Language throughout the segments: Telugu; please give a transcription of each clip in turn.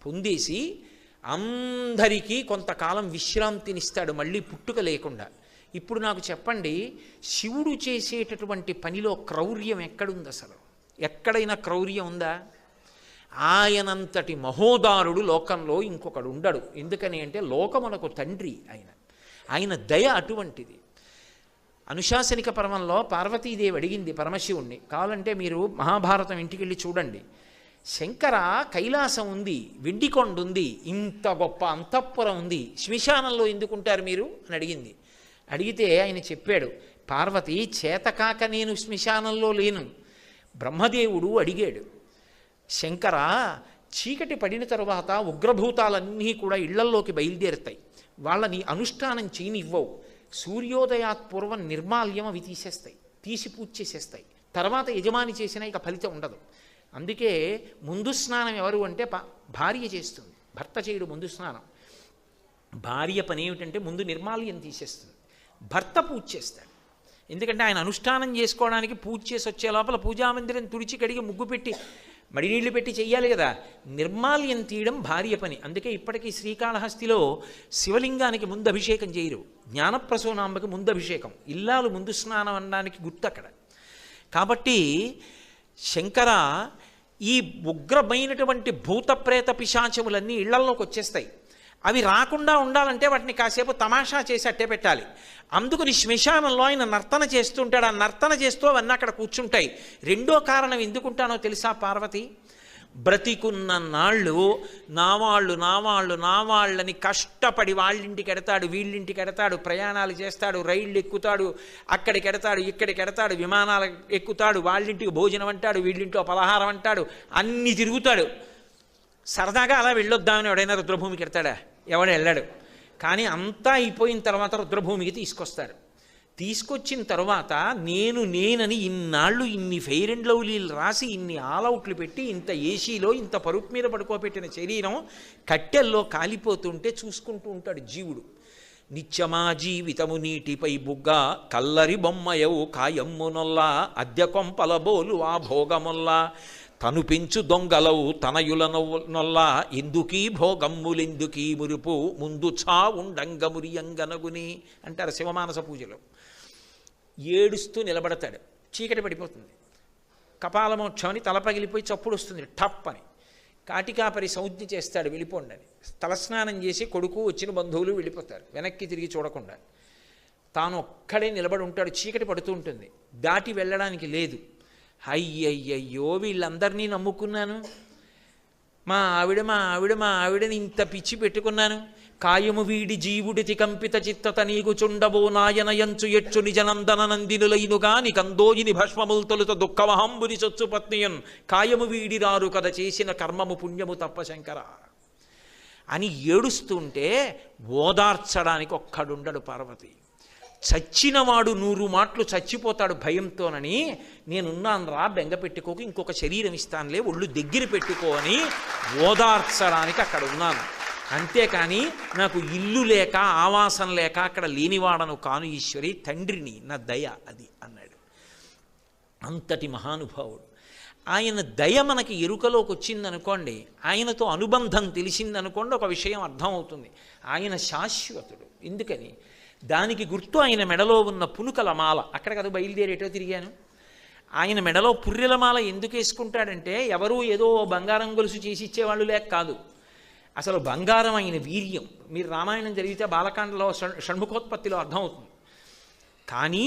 పొందేసి అందరికీ కొంతకాలం విశ్రాంతినిస్తాడు, మళ్ళీ పుట్టుక లేకుండా. ఇప్పుడు నాకు చెప్పండి, శివుడు చేసేటటువంటి పనిలో క్రౌర్యం ఎక్కడుంది? అసలు ఎక్కడైనా క్రౌర్యం ఉందా? ఆయనంతటి మహోదారుడు లోకంలో ఇంకొకడు ఉండడు. ఎందుకని అంటే లోకమునకు తండ్రి ఆయన దయ అటువంటిది. అనుశాసనిక పర్వంలో పార్వతీదేవి అడిగింది పరమశివుణ్ణి, కావాలంటే మీరు మహాభారతం ఇంటికి వెళ్ళి చూడండి. శంకర, కైలాసం ఉంది, వెండికొండ ఉంది, ఇంత గొప్ప అంతఃపురం ఉంది, శ్మశానంలో ఎందుకుంటారు మీరు అని అడిగింది. అడిగితే ఆయన చెప్పాడు, పార్వతి, చేతకాక నేను శ్మశానంలో లేను. బ్రహ్మదేవుడు అడిగాడు, శంకర, చీకటి పడిన తరువాత ఉగ్రభూతాలన్నీ కూడా ఇళ్లల్లోకి బయలుదేరుతాయి, వాళ్ళని అనుష్ఠానం చేయనివ్వవు, సూర్యోదయాత్ పూర్వం నిర్మాల్యం అవి తీసేస్తాయి, తీసి పూజ చేసేస్తాయి, తర్వాత యజమాని చేసినా ఇక ఫలితం ఉండదు. అందుకే ముందు స్నానం ఎవరు అంటే భార్య చేస్తుంది, భర్త చేయడు ముందు స్నానం. భార్య పని ఏమిటంటే ముందు నిర్మాల్యం తీసేస్తుంది, భర్త పూజ చేస్తాడు. ఎందుకంటే ఆయన అనుష్ఠానం చేసుకోవడానికి పూజ చేసి వచ్చే లోపల పూజామందిరం తుడిచి కడిగి ముగ్గు పెట్టి మడినీళ్లు పెట్టి చెయ్యాలి కదా. నిర్మాల్యం తీయడం భార్య పని. అందుకే ఇప్పటికీ శ్రీకాళహస్తిలో శివలింగానికి ముందు అభిషేకం చేయరు, జ్ఞానప్రసూనాంబకి ముందు అభిషేకం, ఇల్లాలు ముందు స్నానం అనడానికి గుర్తు అక్కడ. కాబట్టి శంకర, ఈ ఉగ్రమైనటువంటి భూత ప్రేత పిశాచములన్నీ ఇళ్లల్లోకి వచ్చేస్తాయి. అవి రాకుండా ఉండాలంటే వాటిని కాసేపు తమాషా చేసి అట్టే పెట్టాలి. అందుకని శ్మశానంలో ఆయన నర్తన చేస్తుంటాడు. ఆ నర్తన చేస్తూ అవన్నీ అక్కడ కూర్చుంటాయి. రెండో కారణం ఎందుకుంటానో తెలుసా పార్వతి? బ్రతికున్న నాళ్ళు నావాళ్ళని కష్టపడి వాళ్ళింటికి ఎడతాడు, వీళ్ళింటికి ఎడతాడు, ప్రయాణాలు చేస్తాడు, రైళ్ళు ఎక్కుతాడు, అక్కడికి ఎడతాడు, ఇక్కడికి ఎడతాడు, విమానాలు ఎక్కుతాడు, వాళ్ళింటికి భోజనం అంటాడు, వీళ్ళింట్లో పలహారం అంటాడు, అన్నీ తిరుగుతాడు. సరదాగా అలా వెళ్ళొద్దామని ఎవడైనా రుద్రభూమికి ఎడతాడా? ఎవడు వెళ్ళాడు. కానీ అంతా అయిపోయిన తర్వాత రుద్రభూమికి తీసుకొస్తాడు. తీసుకొచ్చిన తర్వాత నేనని ఇన్నాళ్ళు ఇన్ని ఫెయిర్ అండ్ లవ్లీలు రాసి, ఇన్ని ఆల్అవుట్లు పెట్టి, ఇంత ఏసీలో ఇంత పరుపు మీద పడుకోబెట్టిన శరీరం కట్టెల్లో కాలిపోతుంటే చూసుకుంటూ ఉంటాడు జీవుడు. నిత్యమా జీవితము నీటిపై బుగ్గ, కల్లరి బొమ్మయవు కాయమ్మునొల్లా, అద్దె కొంపల బోలు ఆ భోగముల్లా, తను పెంచు దొంగలవు తనయుల నొల్లా, ఎందుకీ భోగమ్ములెందుకీ మురుపు, ముందు చావుండంగమురియంగనగుని అంటారు శివమానస పూజలో. ఏడుస్తూ నిలబడతాడు, చీకటి పడిపోతుంది, కపాలమోక్షం అని తల పగిలిపోయి చప్పుడు వస్తుంది టప్ అని. కాటికాపరి సంజ్ఞ చేస్తాడు, వెళ్ళిపోండి అని. తలస్నానం చేసి కొడుకు వచ్చిన బంధువులు వెళ్ళిపోతారు, వెనక్కి తిరిగి చూడకుండా. తాను ఒక్కడే నిలబడి ఉంటాడు, చీకటి పడుతూ ఉంటుంది, దాటి వెళ్ళడానికి లేదు. అయ్యయ్యయ్యో, వీళ్ళందరినీ నమ్ముకున్నాను, మా ఆవిడని ఇంత పిచ్చి పెట్టుకున్నాను, కాయము వీడి జీవుడితి కంపిత చిత్తత నీకు చుండబో నాయనయంచు ఎచ్చు నిజనందన నందినులైనుగా నికందోయిని భస్మములు తొలుత దుఃఖమహంబుని చొచ్చు పత్నియన్, కాయము వీడి రారు కథ చేసిన కర్మము పుణ్యము తప్ప శంకర అని ఏడుస్తుంటే ఓదార్చడానికి ఒక్కడుండడు పార్వతి. చచ్చినవాడు 100 మాటలు చచ్చిపోతాడు భయంతోనని, నేనున్నాను రా, బెంగ పెట్టుకోకు, ఇంకొక శరీరం ఇస్తానులే, ఒళ్ళు దగ్గర పెట్టుకో అని ఓదార్చడానికి అక్కడ ఉన్నాను. అంతేకాని నాకు ఇల్లు లేక ఆవాసం లేక అక్కడ లేనివాడను కాను ఈశ్వరి, తండ్రిని, నా దయ అది అన్నాడు. అంతటి మహానుభావుడు. ఆయన దయ మనకి ఎరుకలోకి వచ్చిందనుకోండి, ఆయనతో అనుబంధం తెలిసిందనుకోండి, ఒక విషయం అర్థమవుతుంది, ఆయన శాశ్వతుడు. ఎందుకని? దానికి గుర్తు ఆయన మెడలో ఉన్న పునుకల మాల. అక్కడ కదా బయలుదేరేటో తిరిగాను. ఆయన మెడలో పుర్రెల మాల ఎందుకు వేసుకుంటాడంటే, ఎవరూ ఏదో బంగారం గొలుసు చేసి ఇచ్చేవాళ్ళు లేక కాదు, అసలు బంగారం ఆయన వీర్యం. మీరు రామాయణం జరిగితే బాలకాండలో షణ్ముఖోత్పత్తిలో అర్థమవుతుంది. కానీ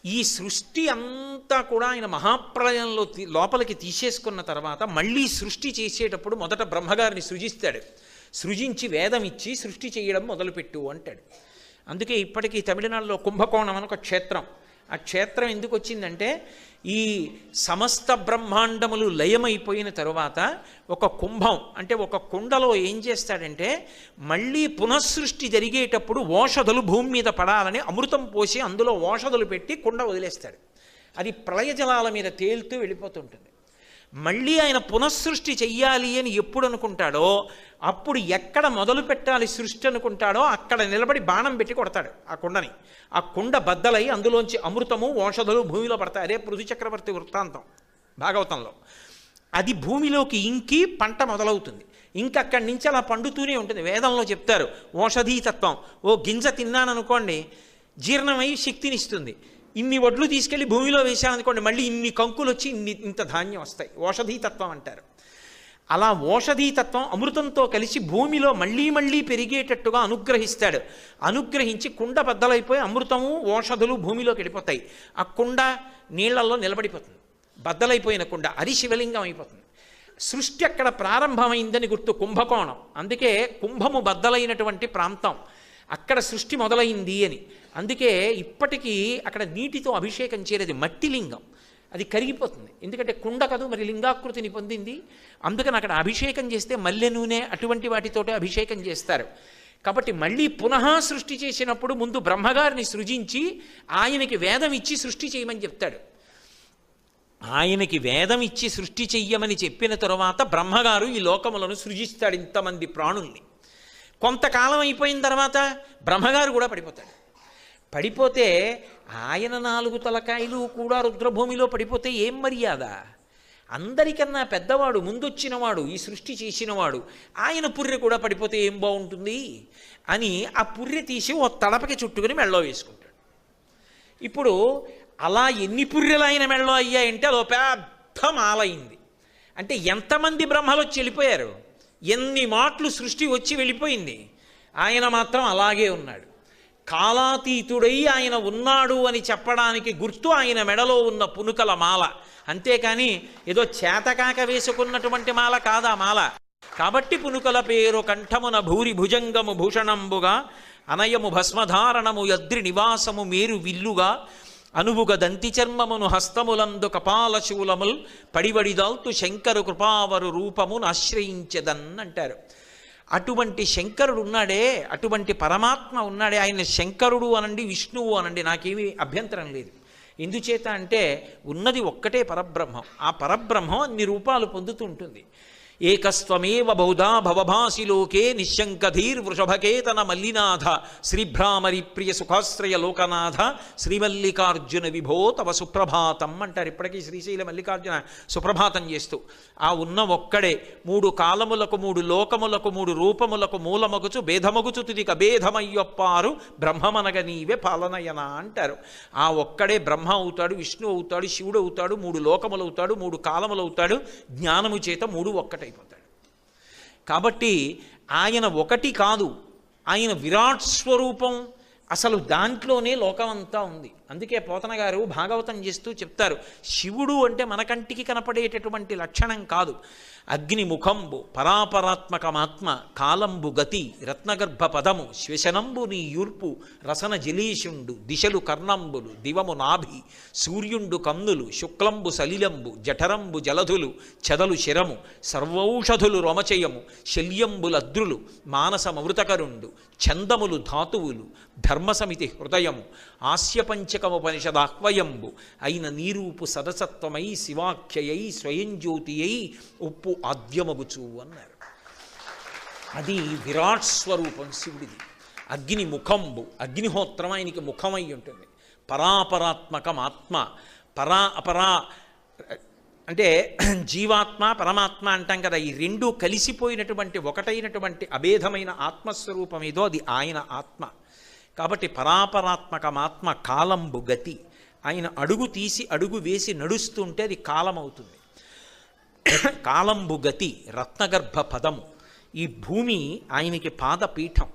ఈ సృష్టి అంతా కూడా ఆయన మహాప్రళయంలో లోపలికి తీసేసుకున్న తర్వాత మళ్ళీ సృష్టి చేసేటప్పుడు మొదట బ్రహ్మగారిని సృజిస్తాడు. సృజించి వేదం ఇచ్చి సృష్టి చేయడం మొదలుపెట్టు అంటాడు. అందుకే ఇప్పటికీ తమిళనాడులో కుంభకోణం అని ఒక క్షేత్రం. ఆ క్షేత్రం ఎందుకు వచ్చిందంటే, ఈ సమస్త బ్రహ్మాండములు లయమైపోయిన తరువాత ఒక కుంభం అంటే ఒక కుండలో ఏం చేస్తాడంటే, మళ్ళీ పునఃసృష్టి జరిగేటప్పుడు ఓషధులు భూమి మీద పడాలని అమృతం పోసి అందులో ఓషధులు పెట్టి కుండ వదిలేస్తాడు. అది ప్రళయ జలాల మీద తేలుతూ వెళ్ళిపోతుంటుంది. మళ్ళీ ఆయన పునఃసృష్టి చెయ్యాలి అని ఎప్పుడు అనుకుంటాడో, అప్పుడు ఎక్కడ మొదలు పెట్టాలి సృష్టి అనుకుంటాడో అక్కడ నిలబడి బాణం పెట్టి కొడతాడు ఆ కుండని. ఆ కుండ బద్దలై అందులోంచి అమృతము ఓషధులు భూమిలో పడతాయి. అదే పృథు చక్రవర్తి వృత్తాంతం భాగవతంలో. అది భూమిలోకి ఇంకి పంట మొదలవుతుంది. ఇంకక్కడి నుంచి అలా పండుతూనే ఉంటుంది. వేదంలో చెప్తారు ఓషధీతత్వం. ఓ గింజ తిన్నాననుకోండి, జీర్ణమై శక్తినిస్తుంది. ఇన్ని వడ్లు తీసుకెళ్ళి భూమిలో వేసామనుకోండి, మళ్ళీ ఇన్ని కంకులు వచ్చి ఇంత ధాన్యం వస్తాయి. ఓషధీతత్వం అంటారు. అలా ఓషధీతత్వం అమృతంతో కలిసి భూమిలో మళ్ళీ మళ్ళీ పెరిగేటట్టుగా అనుగ్రహిస్తాడు. అనుగ్రహించి కుండ బద్దలైపోయి అమృతము ఓషధులు భూమిలోకి వెళ్ళిపోతాయి. ఆ కుండ నీళ్లలో నిలబడిపోతుంది. బద్దలైపోయిన కుండ అది శివలింగం అయిపోతుంది. సృష్టి అక్కడ ప్రారంభమైందని గుర్తు, కుంభకోణం. అందుకే కుంభము బద్దలైనటువంటి ప్రాంతం, అక్కడ సృష్టి మొదలైంది అని. అందుకే ఇప్పటికీ అక్కడ నీటితో అభిషేకం చేయలేదు. మట్టి లింగం, అది కరిగిపోతుంది. ఎందుకంటే కుండ కదూ మరి లింగాకృతిని పొందింది. అందుకని అక్కడ అభిషేకం చేస్తే మల్లె నూనె అటువంటి వాటితోటే అభిషేకం చేస్తారు. కాబట్టి మళ్ళీ పునః సృష్టి చేసినప్పుడు ముందు బ్రహ్మగారిని సృజించి ఆయనకి వేదం ఇచ్చి సృష్టి చేయమని చెప్తాడు. ఆయనకి వేదం ఇచ్చి సృష్టి చెయ్యమని చెప్పిన తరువాత బ్రహ్మగారు ఈ లోకములను సృజిస్తాడు, ఇంతమంది ప్రాణుల్ని. కొంతకాలం అయిపోయిన తర్వాత బ్రహ్మగారు కూడా పడిపోతాడు. పడిపోతే ఆయన 4 తలకాయలు కూడా రుద్రభూమిలో పడిపోతే ఏం మర్యాద? అందరికన్నా పెద్దవాడు, ముందొచ్చినవాడు, ఈ సృష్టి చేసినవాడు, ఆయన పుర్రె కూడా పడిపోతే ఏం బాగుంటుంది అని ఆ పుర్రె తీసి ఓ తడపకి చుట్టుకుని మెళ్ళో వేసుకుంటాడు. ఇప్పుడు అలా ఎన్ని పుర్రెలు ఆయన మెళ్ళో అయ్యాయంటే అదో పెద్ద మాలైంది. అంటే ఎంతమంది బ్రహ్మలు వచ్చి వెళ్ళిపోయారు, ఎన్ని మాటలు సృష్టి వచ్చి వెళ్ళిపోయింది. ఆయన మాత్రం అలాగే ఉన్నాడు. కాలాతీతుడై ఆయన ఉన్నాడు అని చెప్పడానికి గుర్తు ఆయన మెడలో ఉన్న పునుకల మాల. అంతేకాని ఏదో చేతకాక వేసుకున్నటువంటి మాల కాదా మాల. కాబట్టి పునుకల పేరు కంఠమున భూరి భుజంగము భూషణంబుగా అనయము భస్మధారణము యద్రి నివాసము మేరు విల్లుగా అనువుగ దంతి చర్మమును హస్తములందు కపాలశూలముల్ పడివడిదాల్తు శంకరు కృపావరు రూపమును ఆశ్రయించదన్ అంటారు. అటువంటి శంకరుడు ఉన్నాడే, అటువంటి పరమాత్మ ఉన్నాడే, ఆయన శంకరుడు అనండి, విష్ణువు అనండి, నాకేమీ అభ్యంతరం లేదు. ఎందుచేత అంటే ఉన్నది ఒక్కటే పరబ్రహ్మం. ఆ పరబ్రహ్మం అన్ని రూపాలు పొందుతూ ఉంటుంది. ఏకస్త్వమేవ బహుధా భవభాసిలోకే నిశంకధీర్ వృషభకేతన మల్లినాథ శ్రీభ్రామరి ప్రియ సుఖాశ్రయ లోకనాథ శ్రీమల్లికార్జున విభో తవ సుప్రభాతం అంటారు. ఇప్పటికీ శ్రీశైల మల్లికార్జున సుప్రభాతం చేస్తూ ఆ ఉన్న ఒక్కడే 3 కాలములకు 3 లోకములకు 3 రూపములకు మూలమగుచు భేదమగుచు తుదిక భేదమయ్యొప్పారు బ్రహ్మమనగ నీవే పాలనయన అంటారు. ఆ ఒక్కడే బ్రహ్మ అవుతాడు, విష్ణు అవుతాడు, శివుడు అవుతాడు, 3 లోకములు అవుతాడు, 3 కాలములు అవుతాడు. జ్ఞానము చేత 3 ఒక్కటైపోతాడు. కాబట్టి ఆయన ఒకటి కాదు, ఆయన విరాట్ స్వరూపం. అసలు దాంట్లోనే లోకమంతా ఉంది. అందుకే పోతన గారు భాగవతం చేస్తూ చెప్తారు, శివుడు అంటే మన కంటికి కనపడేటటువంటి లక్షణం కాదు. అగ్నిముఖంబు పరాపరాత్మకమాత్మ కాలంబు గతి రత్నగర్భ పదము శ్వశనంబు నీ యూర్పు రసన జలీషుండు దిశలు కర్ణంబులు దివము నాభి సూర్యుండు కన్నులు శుక్లంబు సలిలంబు జఠరంబు జలధులు చెదలు శిరము సర్వౌషధులు రొమచయము శల్యంబులద్రులు మానసమృతకరుండు ఛందములు ధాతువులు ధర్మసమితి హృదయము ఆస్యపంచకముపనిషదాహ్వయంబు అయిన నీరూపు సదసత్వమై శివాఖ్యయై స్వయంజ్యోతియై ఉప్పు ఆద్యమగుచు అన్నారు. అది విరాట్ స్వరూపం శివుడిది. అగ్ని ముఖంబు, అగ్నిహోత్రం ఆయనకి ముఖమై ఉంటుంది. పరాపరాత్మకం ఆత్మ, అపరా అంటే జీవాత్మ పరమాత్మ అంటాం కదా, ఈ 2 కలిసిపోయినటువంటి ఒకటైనటువంటి అభేదమైన ఆత్మస్వరూపం ఏదో అది ఆయన ఆత్మ. కాబట్టి పరాపరాత్మకమాత్మ కాలంబు గతి. ఆయన అడుగు తీసి అడుగు వేసి నడుస్తుంటే అది కాలం అవుతుంది. కాలంబు గతి రత్నగర్భ పదము. ఈ భూమి ఆయనకి పాదపీఠం.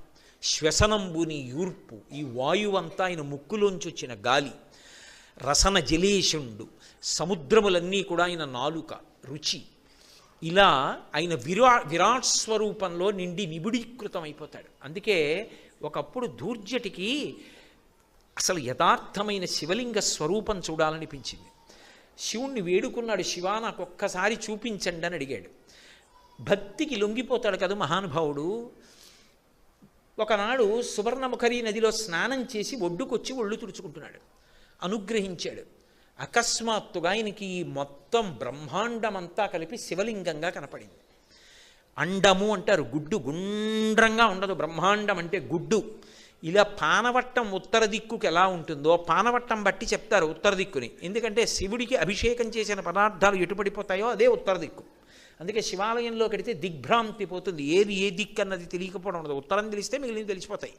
శ్వసనంబుని యూర్పు, ఈ వాయువంతా ఆయన ముక్కులోంచి వచ్చిన గాలి. రసన జలేషుండు, సముద్రములన్నీ కూడా ఆయన నాలుక రుచి. ఇలా ఆయన విరాట్ స్వరూపంలో నిండి నిబిడీకృతం అయిపోతాడు. అందుకే ఒకప్పుడు దూర్జటికి అసలు యథార్థమైన శివలింగ స్వరూపం చూడాలనిపించింది. శివుణ్ణి వేడుకున్నాడు, శివా నాకు ఒక్కసారి చూపించండి అని అడిగాడు. భక్తికి లొంగిపోతాడు కదా మహానుభావుడు. ఒకనాడు సువర్ణముఖరి నదిలో స్నానం చేసి ఒడ్డుకొచ్చి ఒళ్ళు తుడుచుకుంటున్నాడు. అనుగ్రహించాడు. అకస్మాత్తుగా ఆయనకి ఈ మొత్తం బ్రహ్మాండమంతా కలిపి శివలింగంగా కనపడింది. అండము అంటారు, గుడ్డు గుండ్రంగా ఉండదు. బ్రహ్మాండం అంటే గుడ్డు. ఇలా పానవట్టం ఉత్తర దిక్కుకి ఎలా ఉంటుందో పానవట్టం బట్టి చెప్తారు ఉత్తర దిక్కుని. ఎందుకంటే శివుడికి అభిషేకం చేసిన పదార్థాలు ఎటుపడిపోతాయో అదే ఉత్తర దిక్కు. అందుకే శివాలయంలో కడితే దిగ్భ్రాంతి పోతుంది, ఏది ఏ దిక్కు అన్నది తెలియకపోవడం ఉండదు. ఉత్తరం తెలిస్తే మిగిలిన తెలిసిపోతాయి.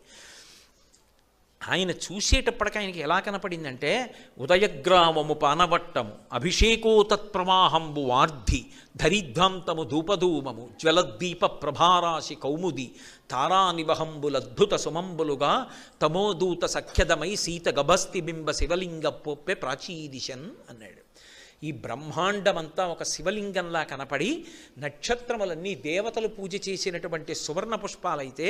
ఆయన చూసేటప్పటికి ఆయనకి ఎలా కనపడిందంటే ఉదయగ్రామము పానవట్టము అభిషేకో తత్ప్రవాహంబు వార్ధి ధరిద్ధాంతము ధూపధూమము జ్వలద్దీప ప్రభారాశి కౌముది తారానివహంబులద్భుత సుమంబులుగా తమోదూత సఖ్యదమై సీత గభస్తి బింబ శివలింగ పొప్పె ప్రాచీదిశన్ అన్నాడు. ఈ బ్రహ్మాండమంతా ఒక శివలింగంలా కనపడి నక్షత్రములన్నీ దేవతలు పూజ చేసినటువంటి సువర్ణ పుష్పాలైతే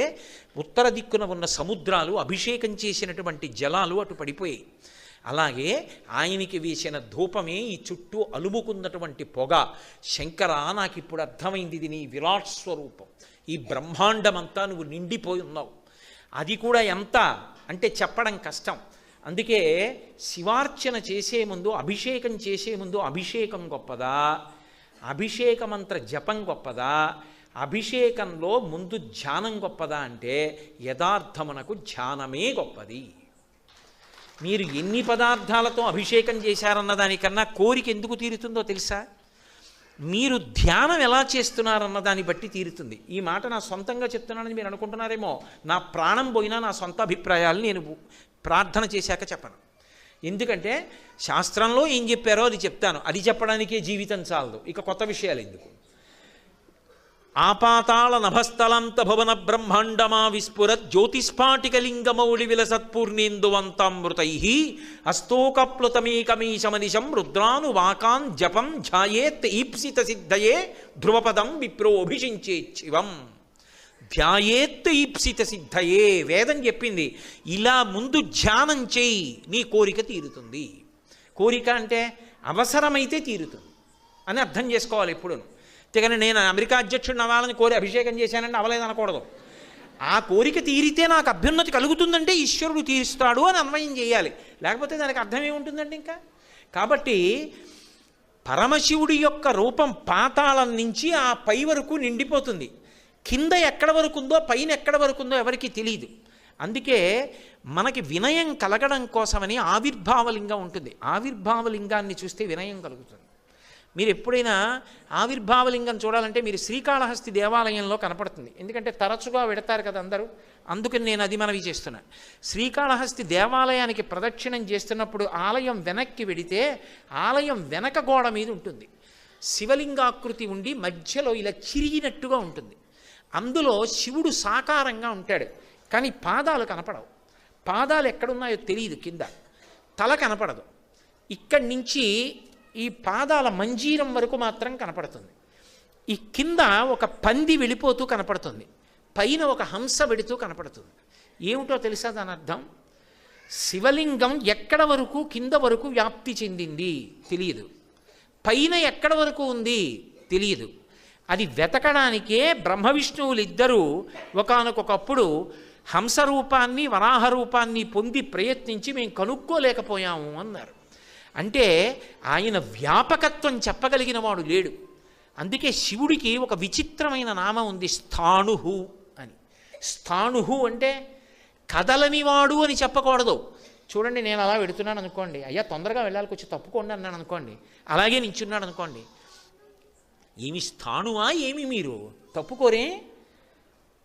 ఉత్తర దిక్కున ఉన్న సముద్రాలు అభిషేకం చేసినటువంటి జలాలు అటు పడిపోయాయి. అలాగే ఆయనకి వేసిన ధూపమే ఈ చుట్టూ అలుముకున్నటువంటి పొగ. శంకర, నాకు ఇప్పుడు అర్థమైంది, ఇది నీ విరాట్ స్వరూపం, ఈ బ్రహ్మాండమంతా నువ్వు నిండిపోయి ఉన్నావు. అది కూడా ఎంత అంటే చెప్పడం కష్టం. అందుకే శివార్చన చేసే ముందు, అభిషేకం చేసే ముందు అభిషేకం గొప్పదా, అభిషేక మంత్ర జపం గొప్పదా, అభిషేకంలో ముందు ధ్యానం గొప్పదా అంటే యథార్థమునకు ధ్యానమే గొప్పది. మీరు ఎన్ని పదార్థాలతో అభిషేకం చేశారన్న దానికన్నా కోరిక ఎందుకు తీరుతుందో తెలుసా? మీరు ధ్యానం ఎలా చేస్తున్నారన్న దాన్ని బట్టి తీరుతుంది. ఈ మాట నా సొంతంగా చెప్తున్నానని మీరు అనుకుంటున్నారేమో. నా ప్రాణం పోయినా నా సొంత అభిప్రాయాలు నేను ప్రార్థన చేశాక చెప్పను. ఎందుకంటే శాస్త్రంలో ఏం చెప్పారో అది చెప్తాను, అది చెప్పడానికే జీవితం చాలదు, ఇక కొత్త విషయాలు ఎందుకు. ఆపాతాళ నభస్థలంత భవన బ్రహ్మాండమా విస్ఫురత్ జ్యోతిస్ఫాటికలింగమౌళి విలసత్పూర్ణేందువంతామృతై అస్తోకప్లుతమేకమీశమనిశం రుద్రాను వాకాన్ జపం ధ్యాయేత్ ఈప్సిత సిద్ధయే ధ్రువపదం విప్రోభిషించేచ్చివం. ధ్యాయేత్ ఈప్సిత సిద్ధయే వేదం చెప్పింది. ఇలా ముందు ధ్యానం చేయి, నీ కోరిక తీరుతుంది. కోరిక అంటే అవసరమైతే తీరుతుంది అని అర్థం చేసుకోవాలి ఎప్పుడు. అంతేగాని నేను అమెరికా అధ్యక్షుడిని అవ్వాలని కోరి అభిషేకం చేశానంటే అవలేదు అనకూడదు. ఆ కోరిక తీరితే నాకు అభ్యున్నతి కలుగుతుందంటే ఈశ్వరుడు తీరుస్తాడు అని అన్వయం చేయాలి, లేకపోతే దానికి అర్థం ఏముంటుందండి ఇంకా. కాబట్టి పరమశివుడి యొక్క రూపం పాతాళం నుంచి ఆ పై వరకు నిండిపోతుంది. కింద ఎక్కడ వరకు ఉందో పైన ఎక్కడ వరకు ఉందో ఎవరికి తెలియదు. అందుకే మనకి వినయం కలగడం కోసమని ఆవిర్భావలింగం ఉంటుంది. ఆవిర్భావలింగాన్ని చూస్తే వినయం కలుగుతుంది. మీరు ఎప్పుడైనా ఆవిర్భావలింగం చూడాలంటే మీరు శ్రీకాళహస్తి దేవాలయంలో కనపడుతుంది. ఎందుకంటే తరచుగా వెడతారు కదా అందరూ, అందుకని నేను అది మనవి చేస్తున్నా. శ్రీకాళహస్తి దేవాలయానికి ప్రదక్షిణం చేస్తున్నప్పుడు ఆలయం వెనక్కి వెడితే ఆలయం వెనక గోడ మీద ఉంటుంది శివలింగాకృతి ఉండి మధ్యలో ఇలా చిరిగినట్టుగా ఉంటుంది. అందులో శివుడు సాకారంగా ఉంటాడు, కానీ పాదాలు కనపడవు. పాదాలు ఎక్కడున్నాయో తెలియదు, కింద తల కనపడదు. ఇక్కడి నుంచి ఈ పాదాల మంజీరం వరకు మాత్రం కనపడుతుంది. ఈ కింద ఒక పంది వెళ్ళిపోతూ కనపడుతుంది, పైన ఒక హంస వెడుతూ కనపడుతుంది. ఏమిటో తెలుసా దాని అర్థం? శివలింగం ఎక్కడ వరకు కింద వరకు వ్యాప్తి చెందింది తెలియదు, పైన ఎక్కడ వరకు ఉంది తెలియదు. అది వెతకడానికే బ్రహ్మ విష్ణువులు ఇద్దరూ ఒకానొకప్పుడు హంస రూపాన్ని వరాహ రూపాన్ని పొంది ప్రయత్నించి మేము కనుక్కోలేకపోయాము అన్నారు. అంటే ఆయన వ్యాపకత్వం చెప్పగలిగిన వాడు లేడు. అందుకే శివుడికి ఒక విచిత్రమైన నామం ఉంది, స్థాణుహు అని. స్థాణుహు అంటే కదలనివాడు అని చెప్పకూడదు. చూడండి, నేను అలా వెడుతున్నాను అనుకోండి, అయ్యా తొందరగా వెళ్ళాలి కొంచెం తప్పుకోండి అన్నాను అనుకోండి, అలాగే నించున్నాడు అనుకోండి, ఏమి స్థాణువా ఏమి మీరు తప్పుకోరే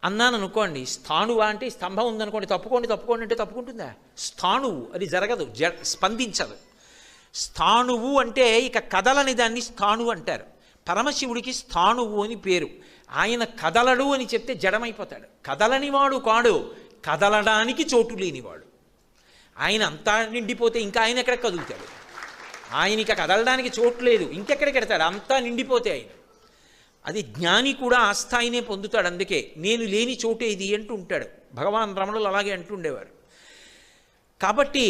అన్నాను అనుకోండి. స్థాణువా అంటే స్తంభం ఉందనుకోండి, తప్పుకోండి తప్పుకోండి అంటే తప్పుకుంటుందా? స్థాణువు అది జరగదు, స్పందించదు. స్థాణువు అంటే ఇక కదలని దాన్ని స్థాణువు అంటారు. పరమశివుడికి స్థాణువు అని పేరు. ఆయన కదలడు అని చెప్తే జడమైపోతాడు. కదలనివాడు కాడు, కదలడానికి చోటు లేనివాడు. ఆయన అంతా నిండిపోతే ఇంకా ఆయన ఎక్కడ కదులుతాడు? ఆయనకి కదలడానికి చోటు లేదు, ఇంకెక్కడికి వెడతాడు? అంతా నిండిపోతే ఆయన. అది జ్ఞాని కూడా ఆ స్థాయినే పొందుతాడు. అందుకే నేను లేని చోటే ఇది అంటూ ఉంటాడు. భగవాన్ రమణులు అలాగే అంటుండేవారు. కాబట్టి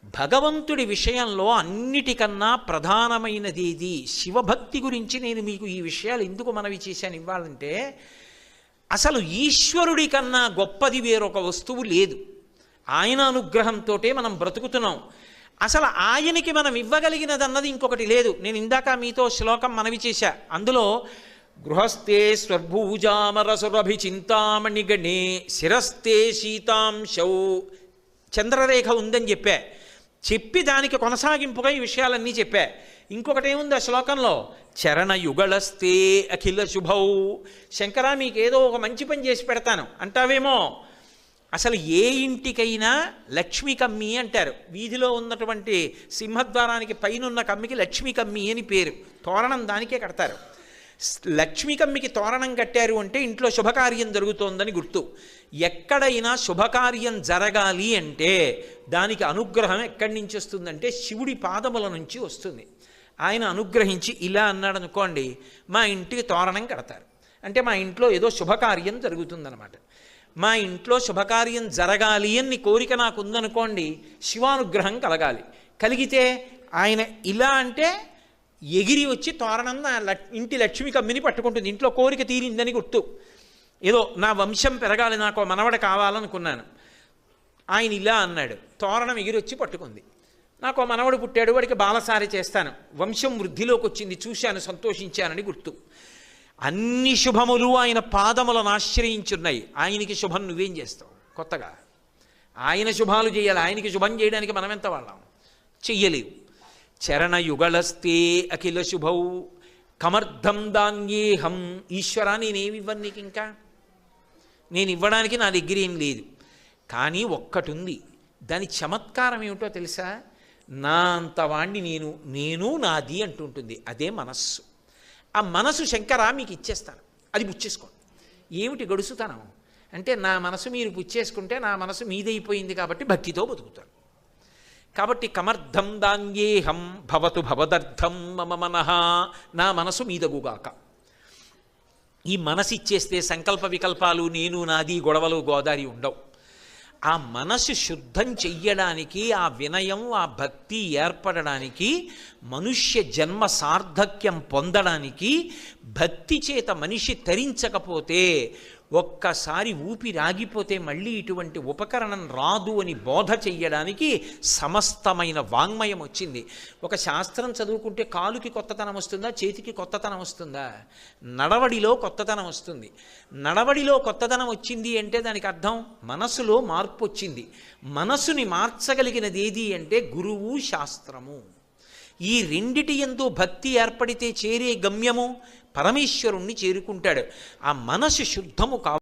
భగవంతుడి విషయంలో అన్నిటికన్నా ప్రధానమైనది ఇది. శివభక్తి గురించి నేను మీకు ఈ విషయాలు ఎందుకు మనవి చేశాను ఇవ్వాలంటే, అసలు ఈశ్వరుడి కన్నా గొప్పది వేరొక వస్తువు లేదు. ఆయన అనుగ్రహంతో మనం బ్రతుకుతున్నాం. అసలు ఆయనకి మనం ఇవ్వగలిగినది అన్నది ఇంకొకటి లేదు. నేను ఇందాక మీతో శ్లోకం మనవి చేశా. అందులో గృహస్థే స్వర్భూజామరసురభిచింతామణిగణే శిరస్థే శీతాంశౌ. చంద్రరేఖ ఉందని చెప్పి దానికి కొనసాగింపుగా ఈ విషయాలన్నీ చెప్పా. ఇంకొకటి ఏముంది ఆ శ్లోకంలో? చరణయుగళస్తే అఖిల శుభౌ. శంకరా మీకేదో ఒక మంచి పని చేసి పెడతాను అంటావేమో. అసలు ఏ ఇంటికైనా లక్ష్మీ కమ్మి అంటారు. వీధిలో ఉన్నటువంటి సింహద్వారానికి పైనున్న కమ్మికి లక్ష్మీ కమ్మి అని పేరు. తోరణం దానికే కడతారు. లక్ష్మీ కమ్మికి తోరణం కట్టారు అంటే ఇంట్లో శుభకార్యం జరుగుతోందని గుర్తు. ఎక్కడైనా శుభకార్యం జరగాలి అంటే దానికి అనుగ్రహం ఎక్కడి నుంచి వస్తుందంటే శివుడి పాదముల నుంచి వస్తుంది. ఆయన అనుగ్రహించి ఇలా అన్నాడు అనుకోండి, మా ఇంటికి తోరణం కడతారు అంటే మా ఇంట్లో ఏదో శుభకార్యం జరుగుతుందన్నమాట. మా ఇంట్లో శుభకార్యం జరగాలి అని కోరిక నాకు ఉందనుకోండి, శివానుగ్రహం కలగాలి. కలిగితే ఆయన ఇలా అంటే ఎగిరి వచ్చి తోరణం నా ఇంటి లక్ష్మీ కమ్మిని పట్టుకుంటుంది. ఇంట్లో కోరిక తీరిందని గుర్తు. ఏదో నా వంశం పెరగాలి, నాకు మనవడ కావాలనుకున్నాను, ఆయన ఇలా అన్నాడు, తోరణం ఎగిరొచ్చి పట్టుకుంది. నాకు మనవడు పుట్టాడు, వాడికి బాలసారి చేస్తాను, వంశం వృద్ధిలోకి వచ్చింది, చూశాను, సంతోషించానని గుర్తు. అన్ని శుభములు ఆయన పాదములను ఆశ్రయించున్నాయి. ఆయనకి శుభం నువ్వేం చేస్తావు కొత్తగా? ఆయన శుభాలు చేయాలి, ఆయనకి శుభం చేయడానికి మనం ఎంత వాళ్ళం? చెయ్యలేవు. చరణయుగళస్తే అఖిల శుభౌ కమర్థం దాన్యేహం. ఈశ్వరా నేనేమివ్వను నీకు, ఇంకా నేను ఇవ్వడానికి నా దగ్గర ఏం లేదు. కానీ ఒక్కటి ఉంది, దాని చమత్కారం ఏమిటో తెలుసా? నా అంతవాణ్ణి నేను నాది అంటుంటుంది. అదే మనస్సు. ఆ మనసు శంకరా మీకు ఇచ్చేస్తాను, అది పుచ్చేసుకోండి. ఏమిటి గడుసుతనం అంటే, నా మనసు మీరు పుచ్చేసుకుంటే నా మనసు మీదైపోయింది కాబట్టి భక్తితో బతుకుతాను. కాబట్టి కమర్థం దాన్యేహం భవతు భవదర్థం మమ మనః. నా మనసు మీదగుగాక. ఈ మనసు ఇచ్చేస్తే సంకల్ప వికల్పాలు, నేను నాది, గొడవలు గోదారి ఉండవు. ఆ మనసు శుద్ధం చెయ్యడానికి, ఆ వినయం, ఆ భక్తి ఏర్పడడానికి, మనుష్య జన్మ సార్థక్యం పొందడానికి భక్తి చేత మనిషి తరించకపోతే, ఒక్కసారి ఊపిరాగిపోతే మళ్ళీ ఇటువంటి ఉపకరణం రాదు అని బోధ చెయ్యడానికి సమస్తమైన వాంగ్మయం వచ్చింది. ఒక శాస్త్రం చదువుకుంటే కాలుకి కొత్తతనం వస్తుందా, చేతికి కొత్తతనం వస్తుందా? నడవడిలో కొత్తతనం వస్తుంది. నడవడిలో కొత్తతనం వచ్చింది అంటే దానికి అర్థం మనసులో మార్పు వచ్చింది. మనసుని మార్చగలిగినది ఏది అంటే గురువు, శాస్త్రము. ఈ రెండిటి యందు భక్తి ఏర్పడితే చేరే గమ్యము పరమేశ్వరుణ్ణి చేరుకుంటాడు. ఆ మనసు శుద్ధము